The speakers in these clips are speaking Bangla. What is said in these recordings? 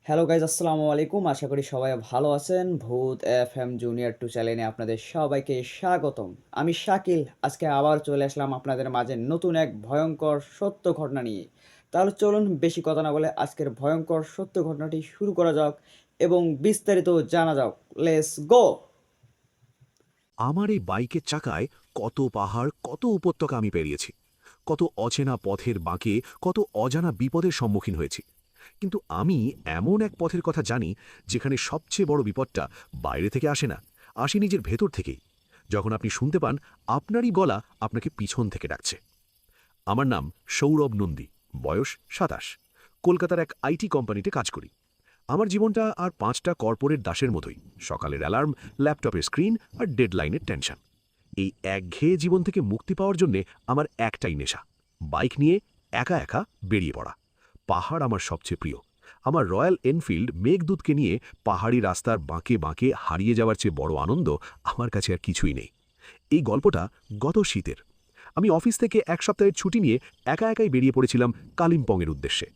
হ্যালো গাইজ আসসালামু আলাইকুম। আশা করি সবাই ভালো আছেন। ভূত এফএম জুনিয়র 2 চ্যানেলে আপনাদের সবাইকে স্বাগতম। আমি শাকিল। আজকে আবার চলে আসলাম আপনাদের মাঝে নতুন এক ভয়ঙ্কর সত্য ঘটনা নিয়ে। তাহলে চলুন বেশি কথা না বলে আজকের ভয়ঙ্কর সত্য ঘটনাটি শুরু করা যাক এবং বিস্তারিত জানা যাক। Let's go! আমার এই বাইকের চাকায় কত পাহাড়, কত উপত্যকা আমি পেরিয়েছি। কত অচেনা পথের বাঁকে, কত অজানা বিপদের সম্মুখীন হয়েছি। কিন্তু আমি এমন এক পথের কথা জানি, যেখানে সবচেয়ে বড় বিপদটা বাইরে থেকে আসে না, আসে নিজের ভেতর থেকেই। যখন আপনি শুনতে পান আপনারই গলা আপনাকে পিছন থেকে ডাকছে। আমার নাম সৌরভ নন্দী, বয়স ২৭। কলকাতার এক আইটি কোম্পানিতে কাজ করি। আমার জীবনটা আর ৫টা কর্পোরেট দাসের মতোই। সকালের অ্যালার্ম, ল্যাপটপের স্ক্রিন আর ডেডলাইনের টেনশন। এই একঘেয়ে জীবন থেকে মুক্তি পাওয়ার জন্যে আমার একটাই নেশা, বাইক নিয়ে একা একা বেরিয়ে পড়া। পাহাড় আমার সবচেয়ে প্রিয়। আমার রয়্যাল এনফিল্ড মেঘদূতকে নিয়ে পাহাড়ি রাস্তার বাঁকে বাঁকে হারিয়ে যাওয়ার চেয়ে বড় আনন্দ আমার কাছে আর কিছুই নেই। এই গল্পটা গত শীতের। আমি অফিস থেকে ১ সপ্তাহের ছুটি নিয়ে একা একাই বেরিয়ে পড়েছিলাম কালিম্পংয়ের উদ্দেশ্যে।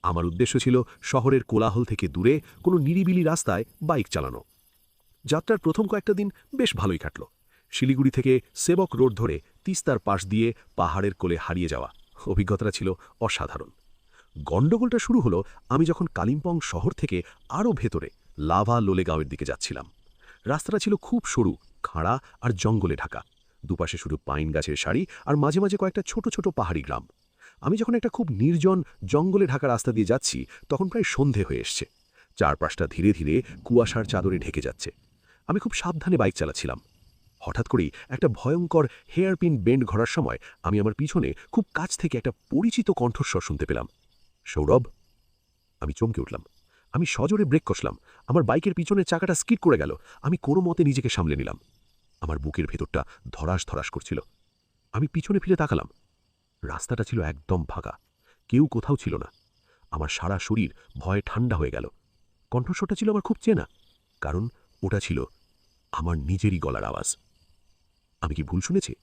আমার উদ্দেশ্য ছিল শহরের কোলাহল থেকে দূরে কোনো নিরিবিলি রাস্তায় বাইক চালানো। যাত্রার প্রথম কয়েকটা দিন বেশ ভালোই কাটল। শিলিগুড়ি থেকে সেবক রোড ধরে তিস্তার পাশ দিয়ে পাহাড়ের কোলে হারিয়ে যাওয়া অভিজ্ঞতাটা ছিল অসাধারণ। গণ্ডগোলটা শুরু হলো আমি যখন কালিম্পং শহর থেকে আরও ভেতরে লাভা লোলেগাঁওয়ের দিকে যাচ্ছিলাম। রাস্তাটা ছিল খুব সরু, খাড়া আর জঙ্গলে ঢাকা। দুপাশে শুধু পাইন গাছের সারি আর মাঝে মাঝে কয়েকটা ছোট ছোট পাহাড়ি গ্রাম। আমি যখন একটা খুব নির্জন জঙ্গলে ঢাকা রাস্তা দিয়ে যাচ্ছি, তখন প্রায় সন্ধে হয়ে এসছে। চারপাশটা ধীরে ধীরে কুয়াশার চাদরে ঢেকে যাচ্ছে। আমি খুব সাবধানে বাইক চালাচ্ছিলাম। হঠাৎ করেই একটা ভয়ঙ্কর হেয়ারপিন বেন্ড ঘোরার সময় আমি আমার পিছনে খুব কাছ থেকে একটা পরিচিত কণ্ঠস্বর শুনতে পেলাম। সৌরভ! আমি চমকে উঠলাম। আমি সজোরে ব্রেক কষলাম। আমার বাইকের পিছনের চাকাটা স্কিড করে গেল। আমি কোনো মতে নিজেকে সামলে নিলাম। আমার বুকের ভেতরটা ধরাস ধরাস করছিল। আমি পিছনে ফিরে তাকালাম। রাস্তাটা ছিল একদম ফাঁকা। কেউ কোথাও ছিল না। আমার সারা শরীর ভয়ে ঠান্ডা হয়ে গেল। কণ্ঠস্বরটা ছিল আমার খুব চেনা, কারণ ওটা ছিল আমার নিজেরই গলার আওয়াজ। আমি কি ভুল শুনেছি?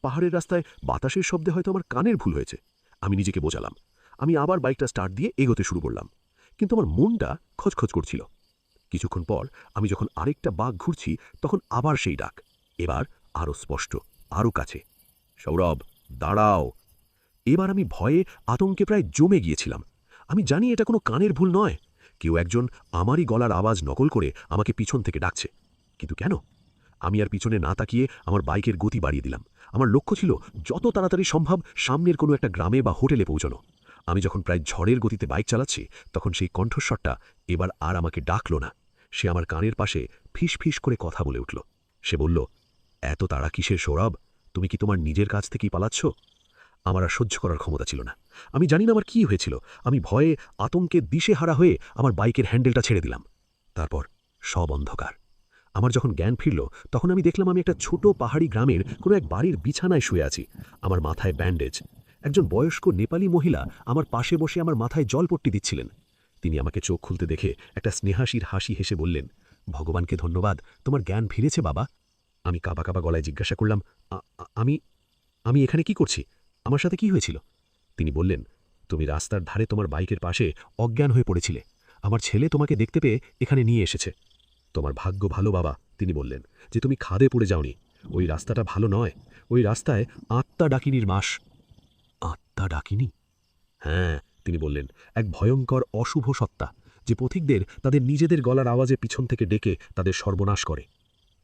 পাহাড়ের রাস্তায় বাতাসের শব্দে হয়তো আমার কানের ভুল হয়েছে। আমি নিজেকে বোঝালাম। আমি আবার বাইকটা স্টার্ট দিয়ে এগোতে শুরু করলাম। কিন্তু আমার মনটা খচখচ করছিল। কিছুক্ষণ পর আমি যখন আরেকটা বাঁক ঘুরছি, তখন আবার সেই ডাক। এবার আরও স্পষ্ট, আরও কাছে। সৌরভ, দাঁড়াও! এবার আমি ভয়ে, আতঙ্কে প্রায় জমে গিয়েছিলাম। আমি জানি এটা কোনো কানের ভুল নয়। কেউ একজন আমারই গলার আওয়াজ নকল করে আমাকে পিছন থেকে ডাকছে। কিন্তু কেন? আমি আর পিছনে না তাকিয়ে আমার বাইকের গতি বাড়িয়ে দিলাম। আমার লক্ষ্য ছিল যত তাড়াতাড়ি সম্ভব সামনের কোনো একটা গ্রামে বা হোটেলে পৌঁছানো। আমি যখন প্রায় ঝড়ের গতিতে বাইক চালাচ্ছি, তখন সেই কণ্ঠস্বরটা এবার আর আমাকে ডাকল না। সে আমার কানের পাশে ফিস ফিস করে কথা বলে উঠল। সে বলল, এত তাড়া কিসের সৌরভ? তুমি কি তোমার নিজের কাছ থেকেই পালাচ্ছ? আমার আর সহ্য করার ক্ষমতা ছিল না। আমি জানি না আমার কি হয়েছিল। আমি ভয়ে, আতঙ্কে দিশেহারা হয়ে আমার বাইকের হ্যান্ডেলটা ছেড়ে দিলাম। তারপর সব অন্ধকার। আমার যখন জ্ঞান ফিরল, তখন আমি দেখলাম আমি একটা ছোট পাহাড়ি গ্রামের কোনো এক বাড়ির বিছানায় শুয়ে আছি। আমার মাথায় ব্যান্ডেজ। একজন বয়স্ক নেপালি মহিলা আমার পাশে বসে আমার মাথায় জলপট্টি দিচ্ছিলেন। তিনি আমাকে চোখ খুলতে দেখে একটা স্নেহাসীর হাসি হেসে বললেন, ভগবানকে ধন্যবাদ, তোমার জ্ঞান ফিরেছে বাবা। আমি কাঁপা কাঁপা গলায় জিজ্ঞাসা করলাম, "আ- আ- আমি আমি এখানে কি করছি? আমার সাথে কি হয়েছিল?" তিনি বললেন, তুমি রাস্তার ধারে তোমার বাইকের পাশে অজ্ঞান হয়ে পড়েছিলে। আমার ছেলে তোমাকে দেখতে পেয়ে এখানে নিয়ে এসেছে। তোমার ভাগ্য ভালো বাবা, তিনি বললেন, যে তুমি খাদে পড়ে যাওনি। ওই রাস্তাটা ভালো নয়। ওই রাস্তায় আত্মা ডাকিনীর মাস। আত্মা ডাকিনী? হ্যাঁ, তিনি বললেন, এক ভয়ঙ্কর অশুভ সত্তা, যে পথিকদের তাদের নিজেদের গলার আওয়াজে পিছন থেকে ডেকে তাদের সর্বনাশ করে।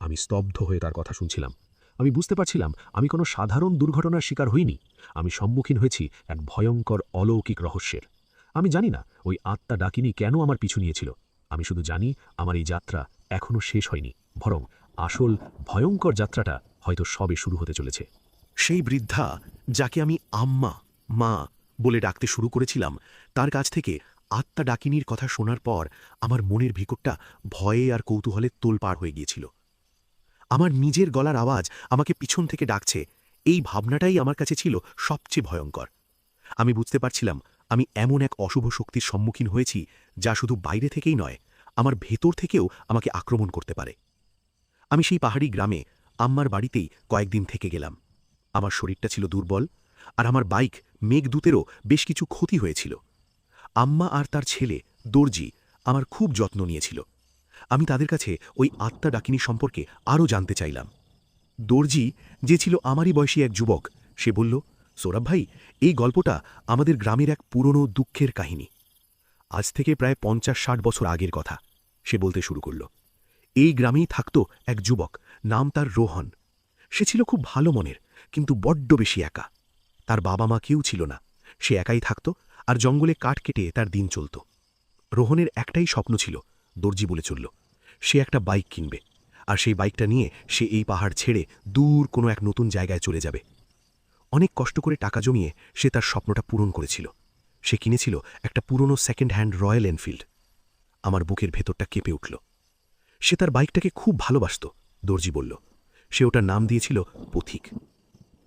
আমি স্তব্ধ হয়ে তার কথা শুনছিলাম। আমি বুঝতে পারছিলাম আমি কোনো সাধারণ দুর্ঘটনার শিকার হইনি। আমি সম্মুখীন হয়েছি এক ভয়ঙ্কর অলৌকিক রহস্যের। আমি জানি না ওই আত্মা ডাকিনী কেন আমার পিছু নিয়েছিল। আমি শুধু জানি আমার এই যাত্রা এখনও শেষ হয়নি, বরং আসল ভয়ঙ্কর যাত্রাটা হয়তো সবে শুরু হতে চলেছে। সেই বৃদ্ধা, যাকে আমি আম্মা, মা বলে ডাকতে শুরু করেছিলাম, তার কাছ থেকে আত্মা ডাকিনীর কথা শোনার পর আমার মনের ভিতরটা ভয়ে আর কৌতূহলে তোলপাড় হয়ে গিয়েছিল। আমার নিজের গলার আওয়াজ আমাকে পিছন থেকে ডাকছে, এই ভাবনাটাই আমার কাছে ছিল সবচেয়ে ভয়ঙ্কর। আমি বুঝতে পারছিলাম আমি এমন এক অশুভ শক্তির সম্মুখীন হয়েছি, যা শুধু বাইরে থেকেই নয়, আমার ভেতর থেকেও আমাকে আক্রমণ করতে পারে। আমি সেই পাহাড়ি গ্রামে আম্মার বাড়িতেই কয়েকদিন থেকে গেলাম। আমার শরীরটা ছিল দুর্বল, আর আমার বাইক মেঘদূতেরও বেশ কিছু ক্ষতি হয়েছিল। আম্মা আর তার ছেলে দর্জি আমার খুব যত্ন নিয়েছিল। আমি তাদের কাছে ওই আত্মা ডাকিনী সম্পর্কে আরও জানতে চাইলাম। দর্জি, যে ছিল আমারই বয়সী এক যুবক, সে বলল, সৌরভ ভাই, এই গল্পটা আমাদের গ্রামের এক পুরনো দুঃখের কাহিনী। আজ থেকে প্রায় ৫০-৬০ বছর আগের কথা। সে বলতে শুরু করল, এই গ্রামেই থাকত এক যুবক, নাম তার রোহন। সে ছিল খুব ভালো মনের, কিন্তু বড্ড বেশি একা। তার বাবা মা কেউ ছিল না, সে একাই থাকত আর জঙ্গলে কাঠ কেটে তার দিন চলত। রোহনের একটাই স্বপ্ন ছিল, দর্জি বলে চলল, সে একটা বাইক কিনবে, আর সেই বাইকটা নিয়ে সে এই পাহাড় ছেড়ে দূর কোনো এক নতুন জায়গায় চলে যাবে। অনেক কষ্ট করে টাকা জমিয়ে সে তার স্বপ্নটা পূরণ করেছিল। সে কিনেছিল একটা পুরনো সেকেন্ড হ্যান্ড রয়্যাল এনফিল্ড। আমার বুকের ভেতরটা কেঁপে উঠল। সে তার বাইকটাকে খুব ভালোবাসত, দর্জি বলল। সে ওটার নাম দিয়েছিল পথিক।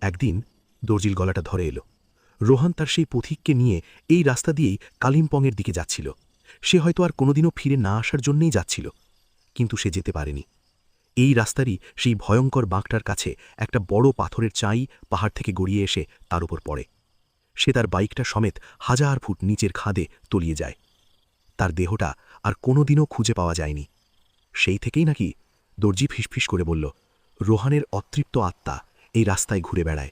একদিন দর্জির গলাটা ধরে এলো। রোহান তার সেই পথিককে নিয়ে এই রাস্তা দিয়েই কালিম্পংয়ের দিকে যাচ্ছিল। সে হয়তো আর কোনোদিনও ফিরে না আসার জন্যেই যাচ্ছিল, কিন্তু সে যেতে পারেনি। এই রাস্তারই সেই ভয়ঙ্কর বাঁকটার কাছে একটা বড় পাথরের চাই পাহাড় থেকে গড়িয়ে এসে তার উপর পড়ে। সে তার বাইকটা সমেত ১০০০ ফুট নিচের খাদে তলিয়ে যায়। তার দেহটা আর কোনোদিনও খুঁজে পাওয়া যায়নি। সেই থেকেই নাকি, দর্জি ফিসফিস করে বলল, রোহানের অতৃপ্ত আত্মা এই রাস্তায় ঘুরে বেড়ায়।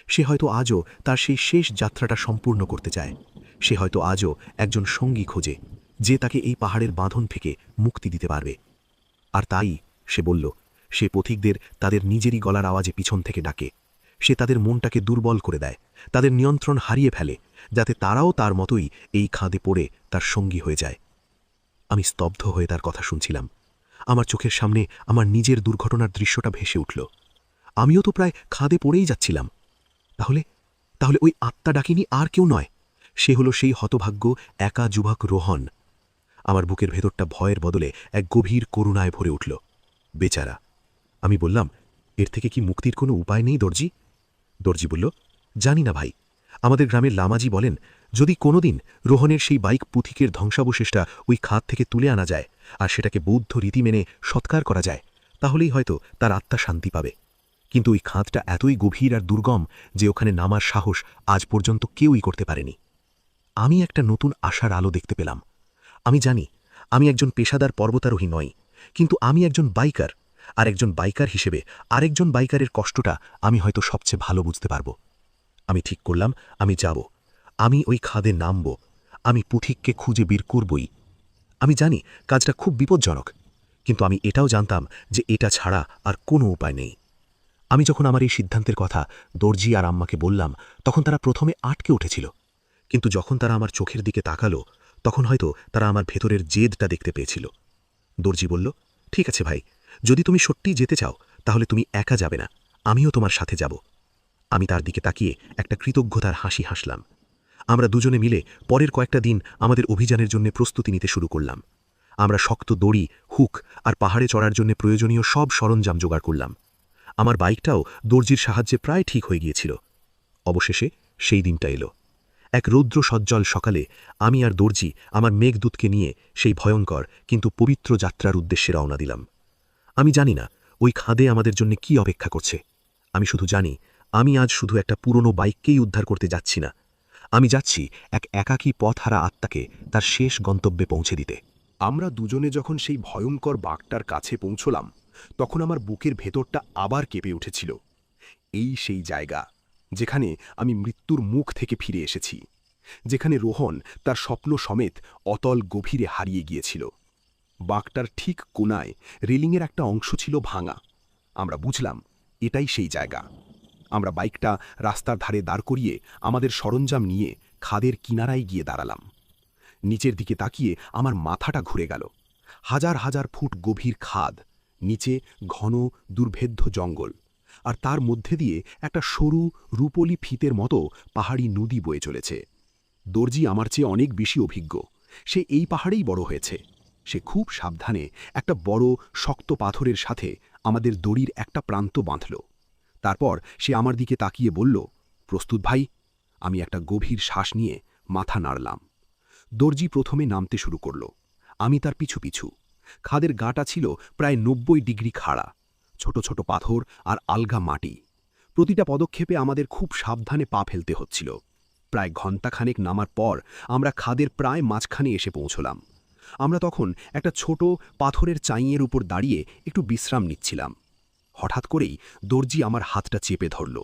সে হয়তো আজও তার সেই শেষ যাত্রাটা সম্পূর্ণ করতে চায়। সে হয়তো আজও একজন সঙ্গী খোঁজে, যে তাকে এই পাহাড়ের বাঁধন থেকে মুক্তি দিতে পারবে। আর তাই, সে বলল, সে পথিকদের তাদের নিজেরই গলার আওয়াজে পিছন থেকে ডাকে। সে তাদের মনটাকে দুর্বল করে দেয়, তাদের নিয়ন্ত্রণ হারিয়ে ফেলে, যাতে তারাও তার মতোই এই খাদে পড়ে তার সঙ্গী হয়ে যায়। আমি স্তব্ধ হয়ে তার কথা শুনছিলাম। আমার চোখের সামনে আমার নিজের দুর্ঘটনার দৃশ্যটা ভেসে উঠল। আমিও তো প্রায় খাদে পড়েই যাচ্ছিলাম। তাহলে তাহলে ওই আত্মা ডাকিনি আর কেউ নয়, সে হলো সেই হতভাগ্য একা যুবক রোহন। আমার বুকের ভেতরটা ভয়ের বদলে এক গভীর করুণায় ভরে উঠল। বেচারা। আমি বললাম, এর থেকে কি মুক্তির কোনো উপায় নেই দর্জি? দর্জি বলল, জানি না ভাই। আমাদের গ্রামের লামাজি বলেন, যদি কোনোদিন রোহনের সেই বাইক পুথিকের ধ্বংসাবশেষটা ওই খাদ থেকে তুলে আনা যায় আর সেটাকে বৌদ্ধ রীতি মেনে সৎকার করা যায়, তাহলেই হয়তো তার আত্মা শান্তি পাবে। কিন্তু ওই খাদটা এতই গভীর আর দুর্গম যে ওখানে নামার সাহস আজ পর্যন্ত কেউই করতে পারেনি। আমি একটা নতুন আশার আলো দেখতে পেলাম। আমি জানি আমি একজন পেশাদার পর্বতারোহী নই, কিন্তু আমি একজন বাইকার, আর একজন বাইকার হিসেবে আরেকজন বাইকারের কষ্টটা আমি হয়তো সবচেয়ে ভালো বুঝতে পারব। আমি ঠিক করলাম, আমি যাব, আমি ওই খাদে নামব, আমি পুথিককে খুঁজে বের করবই। আমি জানি কাজটা খুব বিপজ্জনক, কিন্তু আমি এটাও জানতাম যে এটা ছাড়া আর কোনো উপায় নেই। আমি যখন আমার এই সিদ্ধান্তের কথা দর্জি আর আম্মাকে বললাম, তখন তারা প্রথমে আটকে উঠেছিল, কিন্তু যখন তারা আমার চোখের দিকে তাকালো, তখন হয়তো তারা আমার ভেতরের জেদটা দেখতে পেয়েছিল। দর্জি বলল, ঠিক আছে ভাই, যদি তুমি সত্যিই যেতে চাও তাহলে তুমি একা যাবে না, আমিও তোমার সাথে যাব। আমি তার দিকে তাকিয়ে একটা কৃতজ্ঞতার হাসি হাসলাম। আমরা দুজনে মিলে পরের কয়েকটা দিন আমাদের অভিযানের জন্য প্রস্তুতি নিতে শুরু করলাম। আমরা শক্ত দড়ি, হুক আর পাহাড়ে চড়ার জন্য প্রয়োজনীয় সব সরঞ্জাম জোগাড় করলাম। আমার বাইকটাও দর্জির সাহায্যে প্রায় ঠিক হয়ে গিয়েছিল। অবশেষে সেই দিনটা এলো। এক রৌদ্র সজ্জল সকালে আমি আর দর্জি আমার মেঘদূতকে নিয়ে সেই ভয়ঙ্কর কিন্তু পবিত্র যাত্রার উদ্দেশ্যে রওনা দিলাম। আমি জানি না ওই খাদে আমাদের জন্য কি অপেক্ষা করছে। আমি শুধু জানি, আমি আজ শুধু একটা পুরনো বাইককেই উদ্ধার করতে যাচ্ছি না, আমি যাচ্ছি এক একাকী পথহারা আত্মাকে তার শেষ গন্তব্যে পৌঁছে দিতে। আমরা দুজনে যখন সেই ভয়ঙ্কর বাঘটার কাছে পৌঁছলাম, তখন আমার বুকের ভেতরটা আবার কেঁপে উঠেছিল। এই সেই জায়গা যেখানে আমি মৃত্যুর মুখ থেকে ফিরে এসেছি, যেখানে রোহন তার স্বপ্ন সমেত অতল গভীরে হারিয়ে গিয়েছিল। বাঁকটার ঠিক কোনায় রেলিংয়ের একটা অংশ ছিল ভাঙা। আমরা বুঝলাম এটাই সেই জায়গা। আমরা বাইকটা রাস্তার ধারে দাঁড় করিয়ে আমাদের সরঞ্জাম নিয়ে খাদের কিনারায় গিয়ে দাঁড়ালাম। নিচের দিকে তাকিয়ে আমার মাথাটা ঘুরে গেল। হাজার হাজার ফুট গভীর খাদ, নিচে ঘন দুর্ভেদ্য জঙ্গল, আর তার মধ্যে দিয়ে একটা সরু রূপলি ফিতের মতো পাহাড়ি নদী বয়ে চলেছে। দর্জি আমার চেয়ে অনেক বেশি অভিজ্ঞ। সে এই পাহাড়েই বড় হয়েছে। সে খুব সাবধানে একটা বড় শক্ত পাথরের সাথে আমাদের দড়ির একটা প্রান্ত বাঁধল। তারপর সে আমার দিকে তাকিয়ে বলল, প্রস্তুত ভাই? আমি একটা গভীর শ্বাস নিয়ে মাথা নাড়লাম। দর্জি প্রথমে নামতে শুরু করল, আমি তার পিছু পিছু। খাদের গাটা ছিল প্রায় ৯০ ডিগ্রি খাড়া, ছোট ছোট পাথর আর আলগা মাটি। প্রতিটা পদক্ষেপে আমাদের খুব সাবধানে পা ফেলতে হচ্ছিল। প্রায় ঘণ্টাখানেক নামার পর আমরা খাদের প্রায় মাঝখানে এসে পৌঁছলাম। আমরা তখন একটা ছোট পাথরের চাইয়ের উপর দাঁড়িয়ে একটু বিশ্রাম নিচ্ছিলাম। হঠাৎ করেই দর্জি আমার হাতটা চেপে ধরল।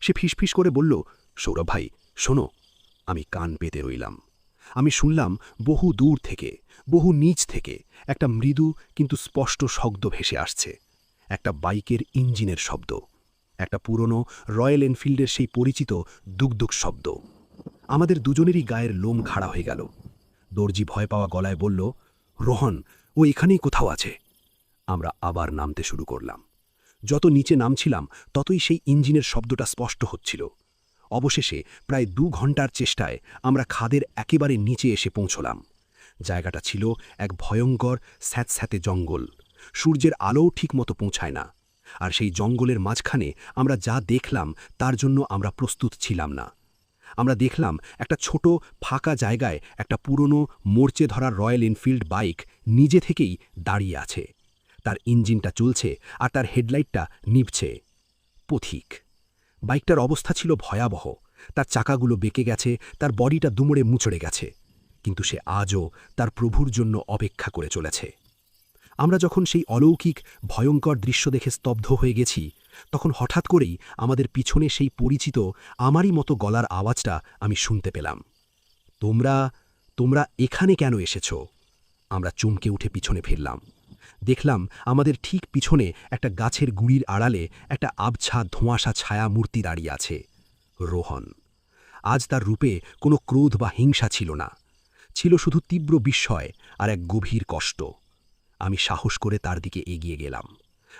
সে ফিসফিস করে বলল, সৌরভ ভাই শোনো। আমি কান পেতে রইলাম। আমি শুনলাম বহু দূর থেকে, বহু নিচ থেকে একটা মৃদু কিন্তু স্পষ্ট শব্দ ভেসে আসছে। একটা বাইকের ইঞ্জিনের শব্দ, একটা পুরনো রয়্যাল এনফিল্ডের সেই পরিচিত দুগদুগ শব্দ। আমাদের দুজনেরই গায়ের লোম খাড়া হয়ে গেল। দর্জি ভয় পাওয়া গলায় বলল, রোহন, ও এখানেই কোথাও আছে। আমরা আবার নামতে শুরু করলাম। যত নিচে নামছিলাম ততই সেই ইঞ্জিনের শব্দটা স্পষ্ট হচ্ছিল। অবশেষে প্রায় 2 ঘন্টার চেষ্টায় আমরা খাদের একেবারে নিচে এসে পৌঁছলাম। জায়গাটা ছিল এক ভয়ঙ্কর স্যাঁতস্যাঁতে জঙ্গল। সূর্যের আলোও ঠিকমতো পৌঁছায় না। আর সেই জঙ্গলের মাঝখানে আমরা যা দেখলাম তার জন্য আমরা প্রস্তুত ছিলাম না। আমরা দেখলাম একটা ছোট ফাঁকা জায়গায় একটা পুরনো মোর্চে ধরা রয়্যাল এনফিল্ড বাইক নিজে থেকেই দাঁড়িয়ে আছে। তার ইঞ্জিনটা চলছে আর তার হেডলাইটটা নিভছে। পথিক। বাইকটার অবস্থা ছিল ভয়াবহ। তার চাকাগুলো বেঁকে গেছে, তার বডিটা দুমড়ে মুচড়ে গেছে। কিন্তু সে আজও তার প্রভুর জন্য অপেক্ষা করে চলেছে। আমরা যখন সেই অলৌকিক ভয়ঙ্কর দৃশ্য দেখে স্তব্ধ হয়ে গেছি, তখন হঠাৎ করেই আমাদের পিছনে সেই পরিচিত আমারই মতো গলার আওয়াজটা আমি শুনতে পেলাম। তোমরা তোমরা এখানে কেন এসেছ? আমরা চমকে উঠে পিছনে ফিরলাম। দেখলাম আমাদের ঠিক পিছনে একটা গাছের গুড়ির আড়ালে একটা আবছা ধোঁয়াশা ছায়া মূর্তি দাঁড়িয়ে আছে। রোহন। আজ তার রূপে কোনো ক্রোধ বা হিংসা ছিল না, ছিল শুধু তীব্র বিস্ময় আর এক গভীর কষ্ট। আমি সাহস করে তার দিকে এগিয়ে গেলাম।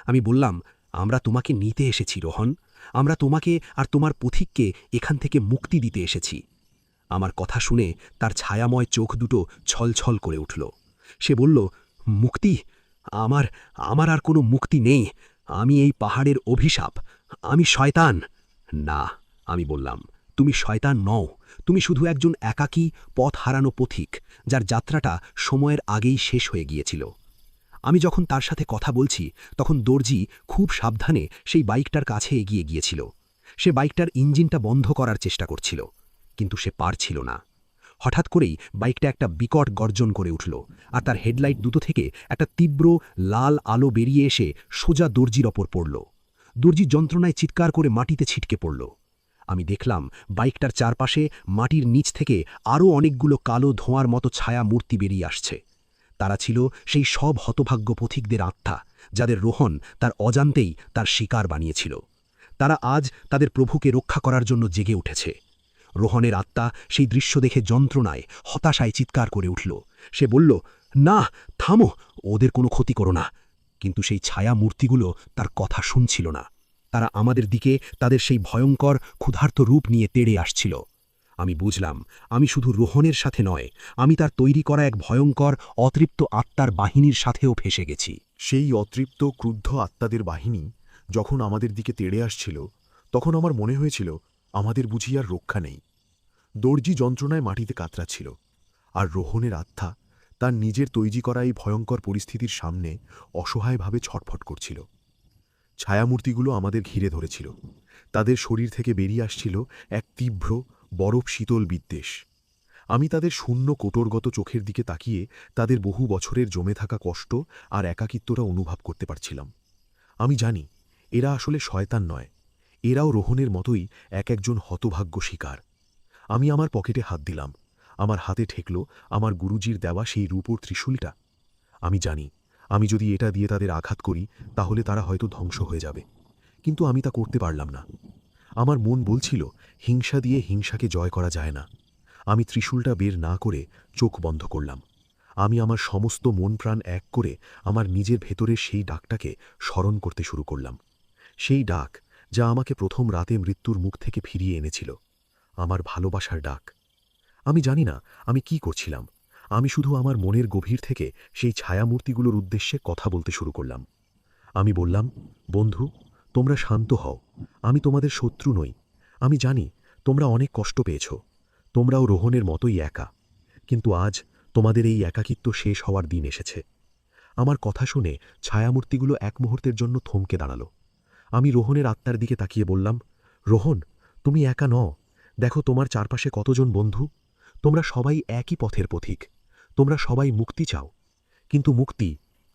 আমি বললাম, আমরা তোমাকে নিতে এসেছি রোহন। আমরা তোমাকে আর তোমার পথিককে এখান থেকে মুক্তি দিতে এসেছি। আমার কথা শুনে তার ছায়াময় চোখ দুটো ছলছল করে উঠল। সে বলল, মুক্তি? আমার আমার আর কোনো মুক্তি নেই। আমি এই পাহাড়ের অভিশাপ। আমি শয়তান। না, আমি বললাম, তুমি শয়তান নও। তুমি শুধু একজন একাকী পথ হারানো পথিক, যার যাত্রাটা সময়ের আগেই শেষ হয়ে গিয়েছিল। আমি যখন তার সাথে কথা বলছি তখন দর্জি খুব সাবধানে সেই বাইকটার কাছে এগিয়ে গিয়েছিল। সে বাইকটার ইঞ্জিনটা বন্ধ করার চেষ্টা করছিল, কিন্তু সে পারছিল না। হঠাৎ করেই বাইকটা একটা বিকট গর্জন করে উঠল, আর তার হেডলাইট দুটো থেকে একটা তীব্র লাল আলো বেরিয়ে এসে সোজা দর্জির ওপর পড়ল। দর্জি যন্ত্রণায় চিৎকার করে মাটিতে ছিটকে পড়ল। আমি দেখলাম বাইকটার চারপাশে মাটির নিচ থেকে আরও অনেকগুলো কালো ধোঁয়ার মতো ছায়া মূর্তি বেরিয়ে আসছে। তারা ছিল সেই সব হতভাগ্য পথিকদের আত্মা, যাদের রোহন তার অজান্তেই তার শিকার বানিয়েছিল। তারা আজ তাদের প্রভুকে রক্ষা করার জন্য জেগে উঠেছে। রোহনের আত্মা সেই দৃশ্য দেখে যন্ত্রণায় হতাশায় চিৎকার করে উঠল। সে বলল, না, থামো, ওদের কোনো ক্ষতি করো না। কিন্তু সেই ছায়া মূর্তিগুলো তার কথা শুনছিল না। তারা আমাদের দিকে তাদের সেই ভয়ঙ্কর ক্ষুধার্ত রূপ নিয়ে তেড়ে আসছিল। আমি বুঝলাম, আমি শুধু রোহনের সাথে নয়, আমি তার তৈরি করা এক ভয়ঙ্কর অতৃপ্ত আত্মার বাহিনীর সাথেও ফেসে গেছি। সেই অতৃপ্ত ক্রুদ্ধ আত্মাদের বাহিনী যখন আমাদের দিকে তেড়ে আসছিল, তখন আমার মনে হয়েছিল আমাদের বুঝি আর রক্ষা নেই। দর্জি যন্ত্রণায় মাটিতে কাতরাচ্ছিল, আর রোহনের আত্মা তার নিজের তৈরি করা এই ভয়ঙ্কর পরিস্থিতির সামনে অসহায়ভাবে ছটফট করছিল। ছায়ামূর্তিগুলো আমাদের ঘিরে ধরেছিল। তাদের শরীর থেকে বেরিয়ে আসছিল এক তীব্র বরফ শীতল বিদ্বেষ। আমি তাদের শূন্য কোটরগত চোখের দিকে তাকিয়ে তাদের বহু বছরের জমে থাকা কষ্ট আর একাকিত্বটা অনুভব করতে পারছিলাম। আমি জানি এরা আসলে শয়তান নয়, এরাও রোহনের মতোই একজন হতভাগ্য শিকার। আমি আমার পকেটে হাত দিলাম। আমার হাতে ঠেকল আমার গুরুজির দেওয়া সেই রূপোর ত্রিশূলটা। আমি জানি আমি যদি এটা দিয়ে তাদের আঘাত করি তাহলে তারা হয়তো ধ্বংস হয়ে যাবে, কিন্তু আমি তা করতে পারলাম না। আমার মন বলছিল, হিংসা দিয়ে হিংসাকে জয় করা যায় না। আমি ত্রিশূলটা বের না করে চোখ বন্ধ করলাম। আমি আমার সমস্ত মন প্রাণ এক করে আমার নিজের ভেতরের সেই ডাকটাকে স্মরণ করতে শুরু করলাম। সেই ডাক যা আমাকে প্রথম রাতে মৃত্যুর মুখ থেকে ফিরিয়ে এনেছিল, আমার ভালোবাসার ডাক। আমি জানি না আমি কি করছিলাম। আমি শুধু আমার মনের গভীর থেকে সেই ছায়ামূর্তিগুলোর উদ্দেশ্যে কথা বলতে শুরু করলাম। আমি বললাম, বন্ধু, তোমরা শান্ত হও। আমি তোমাদের শত্রু নই। আমি জানি তোমরা অনেক কষ্ট পেয়েছ। তোমরাও রোহনের মতোই একা, কিন্তু আজ তোমাদের এই একাকিত্ব শেষ হওয়ার দিন এসেছে। আমার কথা শুনে ছায়ামূর্তিগুলো এক মুহূর্তের জন্য থমকে দাঁড়াল। আমি রোহনের আত্মার দিকে তাকিয়ে বললাম, রোহন, তুমি একা নও। দেখো তোমার চারপাশে কতজন বন্ধু। তোমরা সবাই একই পথের পথিক। তোমরা সবাই মুক্তি চাও, কিন্তু মুক্তি,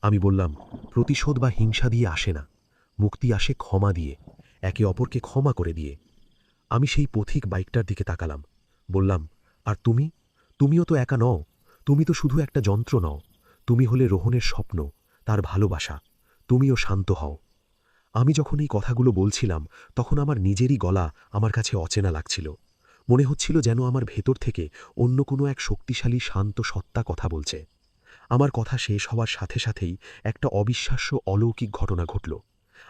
আমি বললাম, প্রতিশোধ বা হিংসা দিয়ে আসে না। মুক্তি আসে ক্ষমা দিয়ে, একে অপরকে ক্ষমা করে দিয়ে। আমি সেই পথিক বাইকটার দিকে তাকালাম, বললাম, আর তুমি? তুমিও তো একা নও, তুমি তো শুধু একটা যন্ত্র নও, তুমি হলে রোহনের স্বপ্ন, তার ভালোবাসা। তুমিও শান্ত হও। আমি যখন এই কথাগুলো বলছিলাম তখন আমার নিজেরই গলা আমার কাছে অচেনা লাগছিল। মনে হচ্ছিল যেন আমার ভেতর থেকে অন্য কোনো এক শক্তিশালী শান্ত সত্তা কথা বলছে। আমার কথা শেষ হওয়ার সাথে সাথেই একটা অবিশ্বাস্য অলৌকিক ঘটনা ঘটল।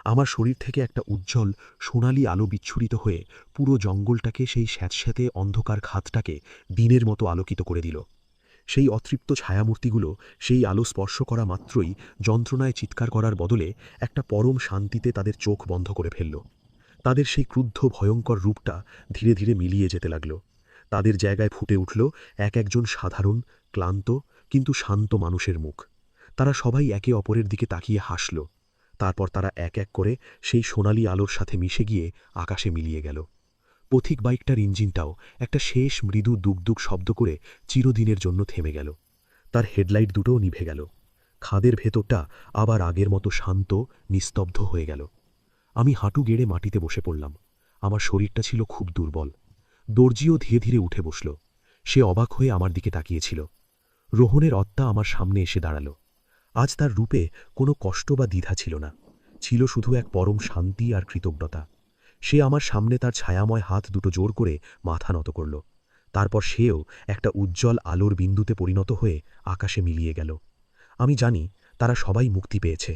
আমার শরীর থেকে একটা উজ্জ্বল সোনালি আলো বিচ্ছুরিত হয়ে পুরো জঙ্গলটাকে, সেই স্যাঁতস্যাঁতে অন্ধকার খাতটাকে দিনের মতো আলোকিত করে দিল। সেই অতৃপ্ত ছায়ামূর্তিগুলো সেই আলো স্পর্শ করা মাত্রই যন্ত্রণায় চিৎকার করার বদলে একটা পরম শান্তিতে তাদের চোখ বন্ধ করে ফেলল। তাদের সেই ক্রুদ্ধ ভয়ঙ্কর রূপটা ধীরে ধীরে মিলিয়ে যেতে লাগল। তাদের জায়গায় ফুটে উঠল এক একজন সাধারণ, ক্লান্ত কিন্তু শান্ত মানুষের মুখ। তারা সবাই একে অপরের দিকে তাকিয়ে হাসল। তারপর তারা এক এক করে সেই সোনালি আলোর সাথে মিশে গিয়ে আকাশে মিলিয়ে গেল। পথিক বাইকটার ইঞ্জিনটাও একটা শেষ মৃদু দুগদুগ শব্দ করে চিরদিনের জন্য থেমে গেল। তার হেডলাইট দুটোও নিভে গেল। খাদের ভেতরটা আবার আগের মতো শান্ত, নিস্তব্ধ হয়ে গেল। আমি হাঁটু গেড়ে মাটিতে বসে পড়লাম। আমার শরীরটা ছিল খুব দুর্বল। দর্জিও ধীরে ধীরে উঠে বসল। সে অবাক হয়ে আমার দিকে তাকিয়েছিল। রোহনের আত্মা আমার সামনে এসে দাঁড়াল। আজ তার রূপে কোনো কষ্ট বা দ্বিধা ছিল না, ছিল শুধু এক পরম শান্তি আর কৃতজ্ঞতা। সে আমার সামনে তার ছায়াময় হাত দুটো জোর করে মাথা নত করল। তারপর সেও একটা উজ্জ্বল আলোর বিন্দুতে পরিণত হয়ে আকাশে মিলিয়ে গেল। আমি জানি তারা সবাই মুক্তি পেয়েছে,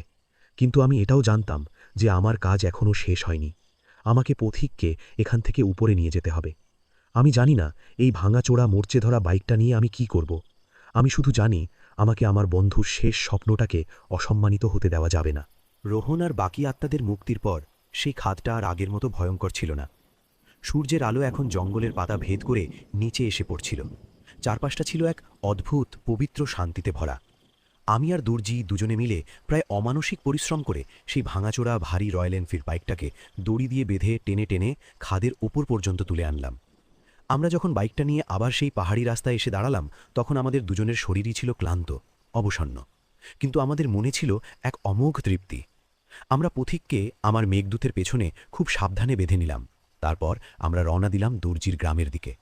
কিন্তু আমি এটাও জানতাম যে আমার কাজ এখনও শেষ হয়নি। আমাকে পথিককে এখান থেকে উপরে নিয়ে যেতে হবে। আমি জানি না এই ভাঙাচোরা মরচে ধরা বাইকটা নিয়ে আমি কি করব। আমি শুধু জানি আমাকে আমার বন্ধুর শেষ স্বপ্নটাকে অসম্মানিত হতে দেওয়া যাবে না। রোহন আর বাকি আত্মাদের মুক্তির পর সেই খাদটা আর আগের মতো ভয়ঙ্কর ছিল না। সূর্যের আলো এখন জঙ্গলের পাতা ভেদ করে নিচে এসে পড়ছিল। চারপাশটা ছিল এক অদ্ভুত পবিত্র শান্তিতে ভরা। আমি আর দর্জি দুজনে মিলে প্রায় অমানসিক পরিশ্রম করে সেই ভাঙাচোরা ভারী রয়্যাল এনফিল্ড বাইকটাকে দড়ি দিয়ে বেঁধে টেনে টেনে খাদের ওপর পর্যন্ত তুলে আনলাম। আমরা যখন বাইকটা নিয়ে আবার সেই পাহাড়ি রাস্তায় এসে দাঁড়ালাম তখন আমাদের দুজনের শরীরই ছিল ক্লান্ত, অবসন্ন, কিন্তু আমাদের মনে ছিল এক অমোঘ তৃপ্তি। আমরা পথিককে আমার মেঘদূতের পেছনে খুব সাবধানে বেঁধে নিলাম। তারপর আমরা রওনা দিলাম দর্জির গ্রামের দিকে।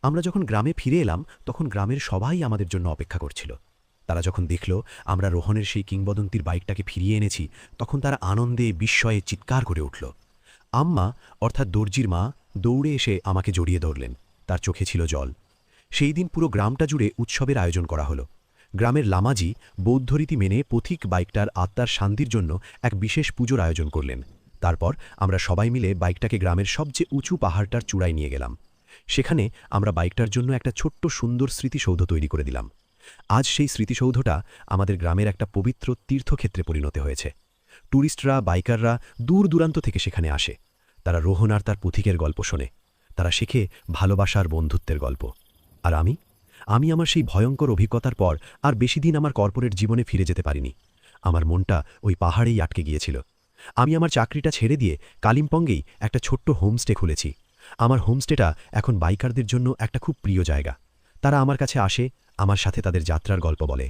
আমরা যখন গ্রামে ফিরে এলাম তখন গ্রামের সবাই আমাদের জন্য অপেক্ষা করছিল। তারা যখন দেখল আমরা রোহনের সেই কিংবদন্তির বাইকটাকে ফিরিয়ে এনেছি তখন তারা আনন্দে বিস্ময়ে চিৎকার করে উঠল। আম্মা, অর্থাৎ দর্জির মা, দৌড়ে এসে আমাকে জড়িয়ে ধরলেন। তার চোখে ছিল জল। সেই দিন পুরো গ্রামটা জুড়ে উৎসবের আয়োজন করা হলো। গ্রামের লামাজি বৌদ্ধরীতি মেনে পথিক বাইকটার আত্মার শান্তির জন্য এক বিশেষ পুজোর আয়োজন করলেন। তারপর আমরা সবাই মিলে বাইকটাকে গ্রামের সবচেয়ে উঁচু পাহাড়টার চূড়ায় নিয়ে গেলাম। সেখানে আমরা বাইকটার জন্য একটা ছোট্ট সুন্দর স্মৃতিসৌধ তৈরি করে দিলাম। আজ সেই স্মৃতিসৌধটা আমাদের গ্রামের একটা পবিত্র তীর্থক্ষেত্রে পরিণত হয়েছে। ট্যুরিস্টরা, বাইকাররা দূর দূরান্ত থেকে সেখানে আসে। তারা রোহন আর তার পথিকের গল্প শোনে। তারা শেখে ভালোবাসার, বন্ধুত্বের গল্প। আর আমি আমার সেই ভয়ঙ্কর অভিজ্ঞতার পর আর বেশি দিন আমার কর্পোরেট জীবনে ফিরে যেতে পারিনি। আমার মনটা ওই পাহাড়েই আটকে গিয়েছিল। আমি আমার চাকরিটা ছেড়ে দিয়ে কালিম্পংয়েই একটা ছোট্ট হোমস্টে খুলেছি। আমার হোমস্টেটা এখন বাইকারদের জন্য একটা খুব প্রিয় জায়গা। তারা আমার কাছে আসে, আমার সাথে তাদের যাত্রার গল্প বলে।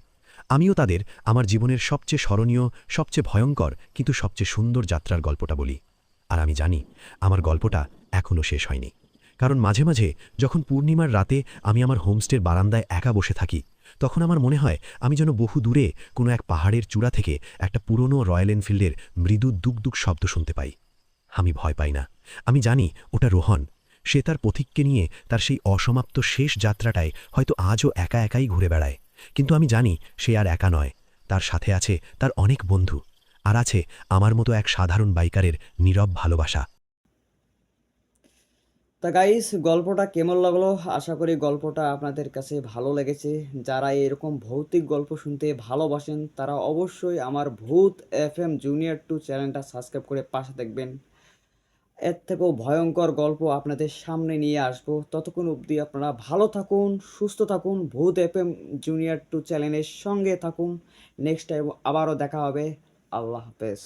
আমিও তাদের আমার জীবনের সবচেয়ে স্মরণীয়, সবচেয়ে ভয়ঙ্কর কিন্তু সবচেয়ে সুন্দর যাত্রার গল্পটা বলি। আর আমি জানি আমার গল্পটা এখনও শেষ হয়নি, কারণ মাঝে মাঝে যখন পূর্ণিমার রাতে আমি আমার হোমস্টের বারান্দায় একা বসে থাকি তখন আমার মনে হয় আমি যেন বহু দূরে কোনো এক পাহাড়ের চূড়া থেকে একটা পুরনো রয়্যাল এনফিল্ডের মৃদু দুগদুগ শব্দ শুনতে পাই। আমি ভয় পাই না। আমি জানি ওটা রোহন। সে তার পথিককে নিয়ে তার সেই অসমাপ্ত শেষ যাত্রাটায় হয়তো আজও একা একাই ঘুরে বেড়ায়। কিন্তু আমি জানি সে আর একা নয়। তার সাথে আছে তার অনেক বন্ধু, আর আছে আমার মতো এক সাধারণ বাইকারের নীরব ভালোবাসা। তা গাইস, গল্পটা কেমন লাগলো? আশা করি গল্পটা আপনাদের কাছে ভালো লেগেছে। যারা এরকম ভৌতিক গল্প শুনতে ভালোবাসেন তারা অবশ্যই আমার ভূত এফএম জুনিয়র 2 চ্যানেলটা সাবস্ক্রাইব করে পাশে দেখবেন। এর থেকেও ভয়ঙ্কর গল্প আপনাদের সামনে নিয়ে আসবো। ততক্ষণ অবধি আপনারা ভালো থাকুন, সুস্থ থাকুন, ভূত এফএম জুনিয়র 2 চ্যানেলের সঙ্গে থাকুন। নেক্সট টাইম আবারও দেখা হবে। আল্লাহ হাফেজ।